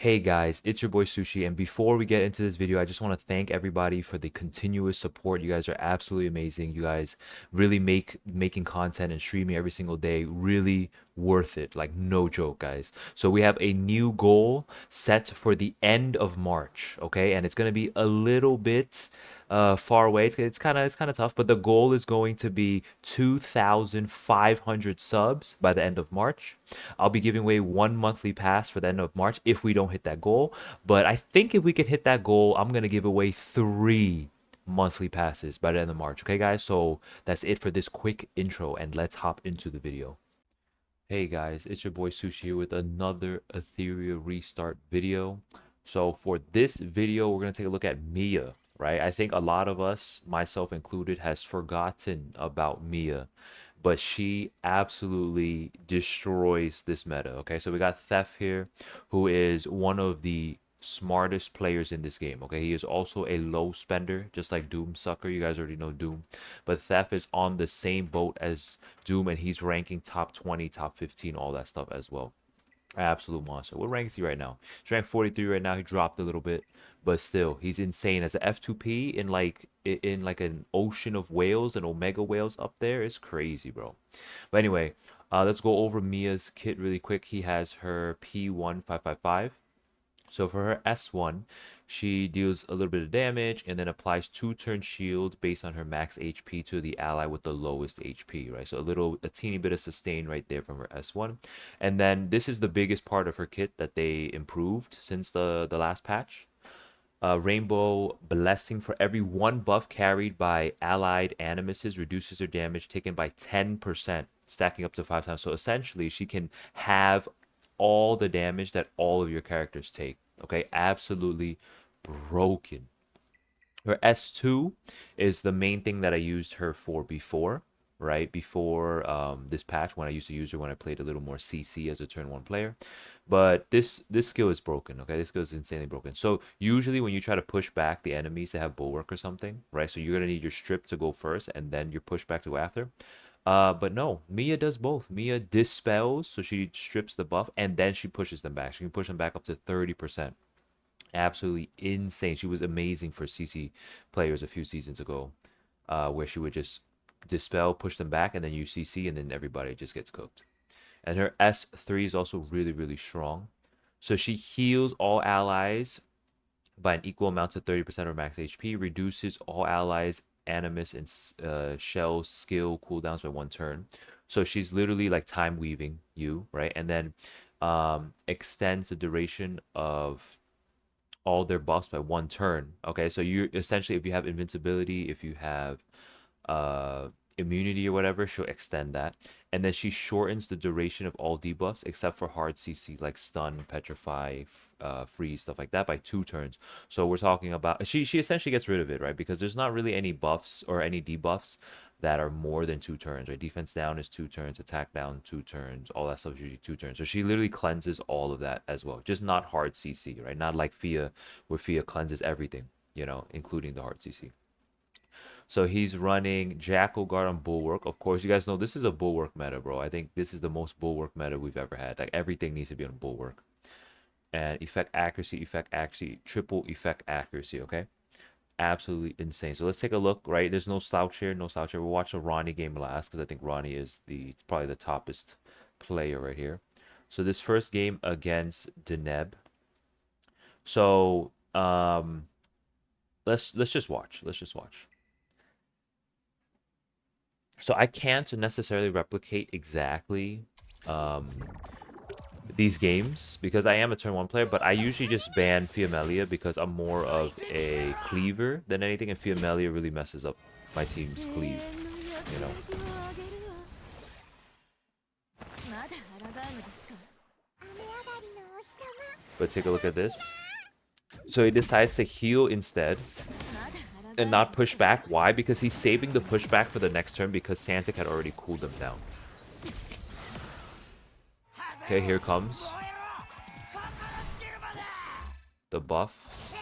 Hey guys, it's your boy Sushi, and before we get into this video, I just want to thank everybody for the continuous support. You guys are absolutely amazing. You guys really make making content and streaming every single day really worth it. Like no joke, guys. So we have a new goal set for the end of March, okay? And it's gonna be a little bit far away. It's kind of tough, but the goal is going to be 2,500 subs by the end of March. I'll be giving away one monthly pass for the end of March if we don't hit that goal. But I think if we can hit that goal, I'm gonna give away 3 monthly passes by the end of March. Okay, guys. So that's it for this quick intro, and let's hop into the video. Hey guys, it's your boy Sushi here with another Etheria restart video. So for this video, we're gonna take a look at Mia, right? I think a lot of us, myself included, has forgotten about Mia, but she absolutely destroys this meta. Okay, so we got Theft here, who is one of the smartest players in this game. Okay, he is also a low spender, just like Doom Sucker. You guys already know Doom, but Theft is on the same boat as Doom, and he's ranking top 20, top 15, all that stuff as well. Absolute monster. What rank is he right now? He's ranked 43 right now. He dropped a little bit, but still, he's insane. As an F2P in like an ocean of whales and Omega whales up there, it's crazy, bro. But anyway, let's go over Mia's kit really quick. He has her P1555. So for her S1, she deals a little bit of damage and then applies 2-turn shield based on her max HP to the ally with the lowest HP, right? So a teeny bit of sustain right there from her S1. And then this is the biggest part of her kit that they improved since the last patch. Rainbow Blessing. For every one buff carried by allied animuses reduces her damage taken by 10%, stacking up to 5 times. So essentially, she can have all the damage that all of your characters take. Okay, absolutely broken. Her S2 is the main thing that I used her for before, right? Before this patch, when I used to use her when I played a little more CC as a turn 1 player. But this skill is broken, okay? This skill is insanely broken. So usually when you try to push back the enemies that have bulwark or something, right? So you're gonna need your strip to go first and then your pushback to go after. But no, Mia does both. Mia dispels, so she strips the buff and then she pushes them back. She can push them back up to 30%. Absolutely insane. She was amazing for CC players a few seasons ago, where she would just dispel, push them back, and then you CC, and then everybody just gets cooked. And her S3 is also really, really strong. So she heals all allies by an equal amount to 30% of max HP, reduces all allies animus and shell skill cooldowns by 1 turn. So she's literally like time weaving you, right? And then extends the duration of all their buffs by 1 turn. Okay, so you essentially, if you have invincibility, if you have immunity or whatever, she'll extend that. And then she shortens the duration of all debuffs except for hard CC like stun, petrify, freeze, stuff like that by 2 turns. So we're talking about she essentially gets rid of it, right? Because there's not really any buffs or any debuffs that are more than 2 turns, right? Defense down is 2 turns, attack down 2 turns, all that stuff is usually 2 turns. So she literally cleanses all of that as well, just not hard CC, right? Not like Fia, where Fia cleanses everything, including the hard CC. So he's running Jackal Guard on Bulwark. Of course, you guys know this is a Bulwark meta, bro. I think this is the most Bulwark meta we've ever had. Like everything needs to be on Bulwark. And effect accuracy, triple effect accuracy, okay? Absolutely insane. So let's take a look, right? There's no slouch here, no slouch here. We'll watch the Ronnie game last because I think Ronnie is probably the toppest player right here. So this first game against Deneb. So let's just watch. Let's just watch. So I can't necessarily replicate exactly these games because I am a turn 1 player, but I usually just ban Fiamelia because I'm more of a cleaver than anything, and Fiamelia really messes up my team's cleave, you know. But take a look at this. So he decides to heal instead and not push back. Why? Because he's saving the pushback for the next turn because Santic had already cooled them down. Okay, here comes the buffs.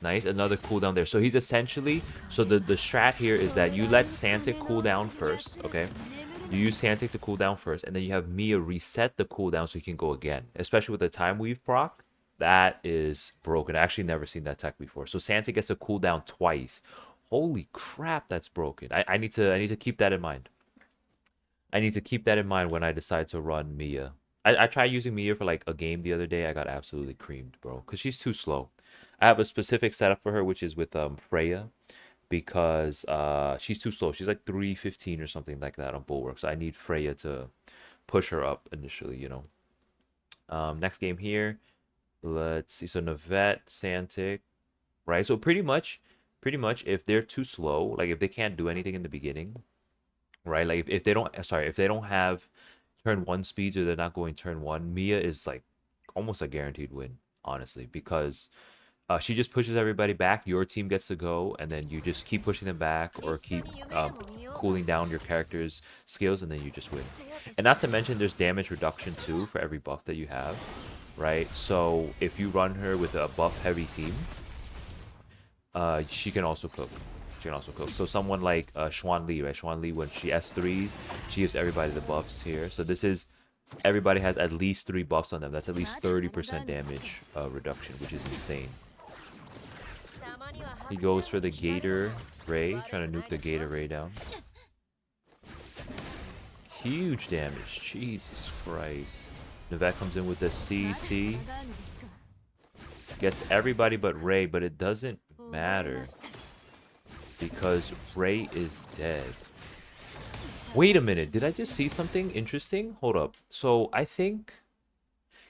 Nice, another cooldown there. So he's essentially, so the strat here is that you let Santic cool down first, okay? You use Santic to cool down first, and then you have Mia reset the cooldown so you can go again. Especially with the time weave proc, that is broken. I actually never seen that tech before. So Santic gets a cooldown twice. Holy crap, that's broken. I need to keep that in mind. I need to keep that in mind when I decide to run Mia. I tried using Mia for like a game the other day. I got absolutely creamed, bro, because she's too slow. I have a specific setup for her, which is with Freya, because she's too slow. She's like 315 or something like that on Bulwark. So I need Freya to push her up initially, you know. Next game here. Let's see. So Navette, Santic, right? So pretty much if they're too slow, like if they can't do anything in the beginning, right? Like if they don't, sorry, if they don't have turn one speeds or they're not going turn one, Mia is like almost a guaranteed win, honestly, because she just pushes everybody back. Your team gets to go, and then you just keep pushing them back or keep cooling down your character's skills, and then you just win. And not to mention, there's damage reduction too for every buff that you have, right? So if you run her with a buff heavy team, she can also cook. She can also cook. So someone like Xuan Li, right? Xuan Li, when she S3s, she gives everybody the buffs here. So this is everybody has at least 3 buffs on them. That's at least 30% damage reduction, which is insane. He goes for the Gator Ray, trying to nuke the Gator Ray down. Huge damage. Jesus Christ. Navette comes in with the CC. Gets everybody but Ray, but it doesn't matter because Ray is dead. Wait a minute. Did I just see something interesting? Hold up. So I think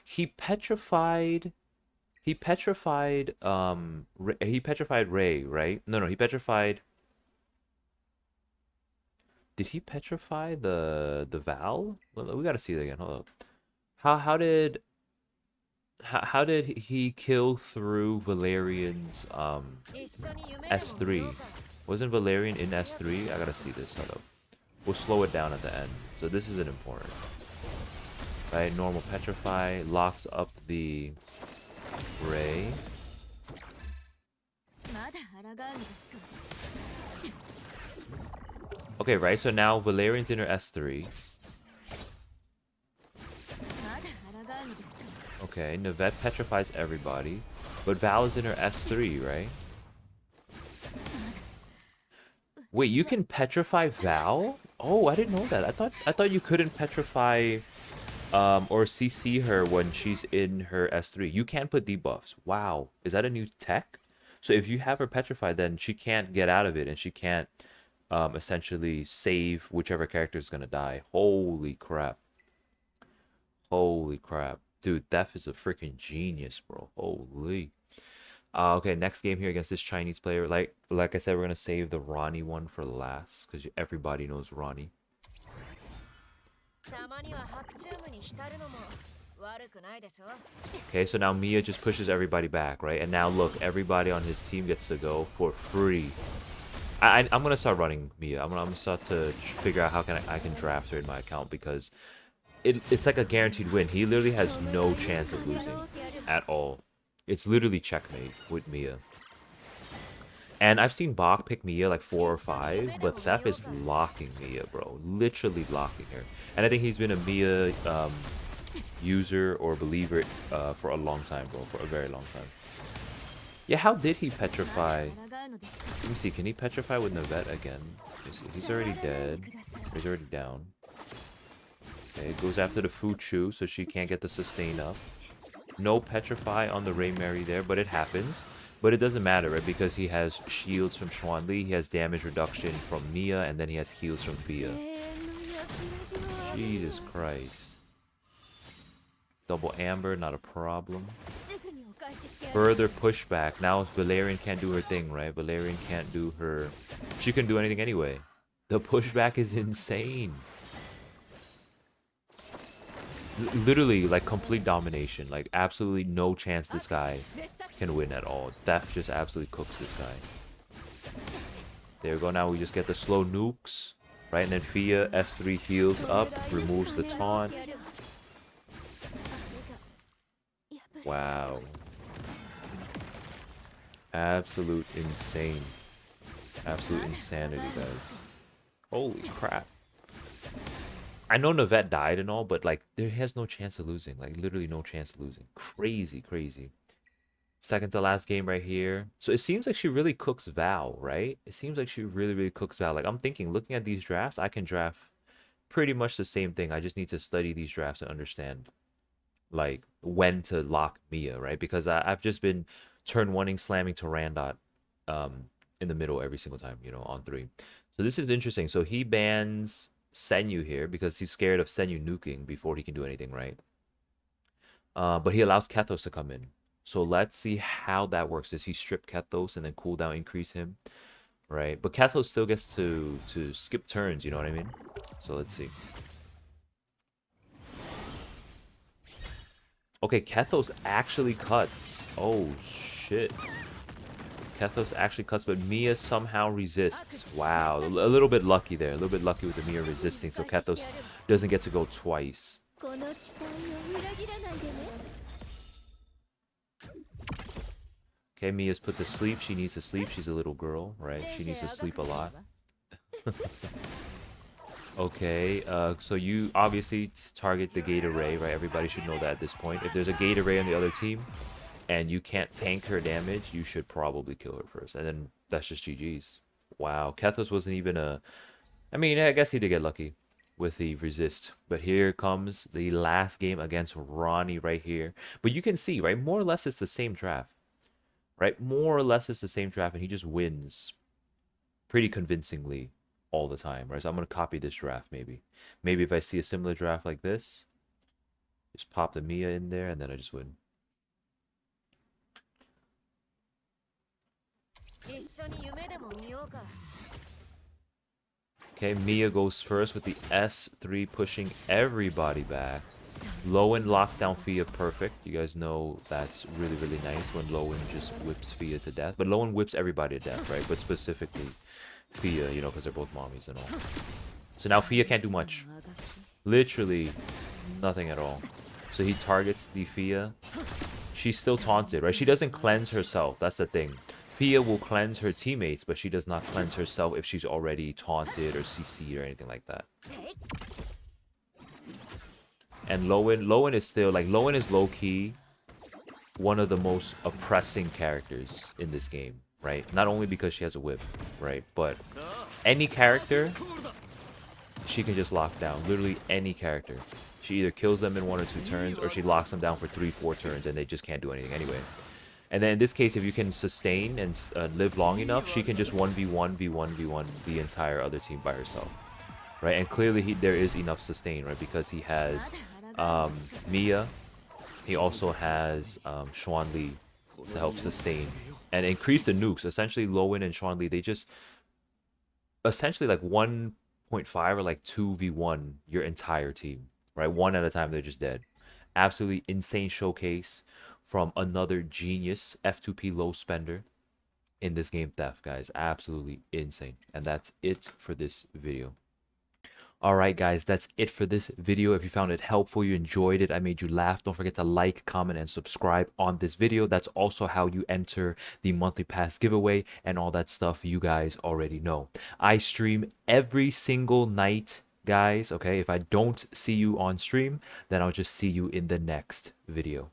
he petrified Ray, right? No, he petrified. Did he petrify the Val? We gotta see it again. Hold up. How did he kill through Valerian's S3? Wasn't Valerian in S3? I gotta see this. Hold up. We'll slow it down at the end. So this isn't important. Right, normal petrify locks up the Ray. Okay, right, so now Valerian's in her S3. Okay, Navette petrifies everybody. But Val is in her S3, right? Wait, you can petrify Val? Oh, I didn't know that. I thought you couldn't petrify or CC her when she's in her S3. You can't put debuffs. Wow. Is that a new tech? So if you have her petrified, then she can't get out of it and she can't essentially save whichever character is gonna die. Holy crap. Holy crap. Dude, Def is a freaking genius, bro. Holy. Okay, next game here against this Chinese player. Like I said, we're gonna save the Ronnie one for last because everybody knows Ronnie. Okay, so now Mia just pushes everybody back, right? And now look, everybody on his team gets to go for free. I'm gonna start running Mia. I'm gonna start to figure out how I can draft her in my account because it's like a guaranteed win. He literally has no chance of losing at all. It's literally checkmate with Mia. And I've seen Bach pick Mia like 4 or 5, but Theft is locking Mia, bro. Literally locking her. And I think he's been a Mia user or believer for a long time, bro. For a very long time. Yeah, how did he petrify? Let me see. Can he petrify with Navette again? Let me see. He's already dead. He's already down. Okay, goes after the Fuchu so she can't get the sustain up. No petrify on the Ray Mary there, but it happens. But it doesn't matter, right? Because he has shields from Xuan Li, he has damage reduction from Mia, and then he has heals from Fia. Jesus Christ. Double Amber, not a problem. Further pushback. Now Valerian can't do her thing, right? Valerian can't do her... She can do anything anyway. The pushback is insane. Literally, like, complete domination. Like, absolutely no chance this guy can win at all. Theft just absolutely cooks this guy. There we go. Now we just get the slow nukes, right? And then Fia, S3 heals up, removes the taunt. Wow. Absolute insane. Absolute insanity, guys. Holy crap. I know Navette died and all, but like there has no chance of losing. Like literally no chance of losing. Crazy, crazy. Second to last game right here. So it seems like she really cooks Val, right? It seems like she really, really cooks Val. Like I'm thinking, looking at these drafts, I can draft pretty much the same thing. I just need to study these drafts and understand like when to lock Mia, right? Because I've just been turn oneing slamming to Randot in the middle every single time, on three. So this is interesting. So he bans Senyu here because he's scared of Senyu nuking before he can do anything, right? But he allows Kethos to come in. So let's see how that works. Does he strip Kethos and then cooldown increase him? Right? But Kethos still gets to skip turns, you know what I mean? So let's see. Okay, Kethos actually cuts. Oh shit. Kethos actually cuts, but Mia somehow resists. Wow, a little bit lucky there. A little bit lucky with the Mia resisting, so Kethos doesn't get to go twice. Okay, Mia's put to sleep. She needs to sleep. She's a little girl, right? She needs to sleep a lot. Okay, so you obviously target the gate array, right? Everybody should know that at this point. If there's a gate array on the other team and you can't tank her damage, you should probably kill her first. And then that's just GG's. Wow, Kethos wasn't even a... I mean, I guess he did get lucky with the resist. But here comes the last game against Ronnie right here. But you can see, right? More or less it's the same draft, right? More or less it's the same draft, and he just wins pretty convincingly all the time, right? So I'm going to copy this draft maybe. Maybe if I see a similar draft like this, just pop the Mia in there, and then I just win. Okay, Mia goes first with the S3 pushing everybody back. Lowen locks down Fia perfect. You guys know that's really, really nice when Lowen just whips Fia to death. But Lowen whips everybody to death, right? But specifically Fia, because they're both mommies and all. So now Fia can't do much. Literally nothing at all. So he targets the Fia. She's still taunted, right? She doesn't cleanse herself. That's the thing. Fia will cleanse her teammates, but she does not cleanse herself if she's already taunted or CC'd or anything like that. And Lowen is still, like, Lowen is low-key one of the most oppressing characters in this game, right? Not only because she has a whip, right? But any character, she can just lock down. Literally any character. She either kills them in 1 or 2 turns, or she locks them down for 3, 4 turns, and they just can't do anything anyway. And then in this case, if you can sustain and live long enough, she can just 1v1, v1, v1 the entire other team by herself, right? And clearly there is enough sustain, right? Because he has Mia, he also has Xuan Li to help sustain and increase the nukes. Essentially, Lowen and Xuan Li, they just essentially like 1.5 or like 2v1 your entire team, right? One at a time, they're just dead. Absolutely insane showcase from another genius F2P low spender in this game theft, guys. Absolutely insane. And that's it for this video. All right, guys, that's it for this video. If you found it helpful, you enjoyed it, I made you laugh, don't forget to like, comment, and subscribe on this video. That's also how you enter the monthly pass giveaway and all that stuff you guys already know. I stream every single night, guys, okay? If I don't see you on stream, then I'll just see you in the next video.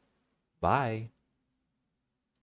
Bye.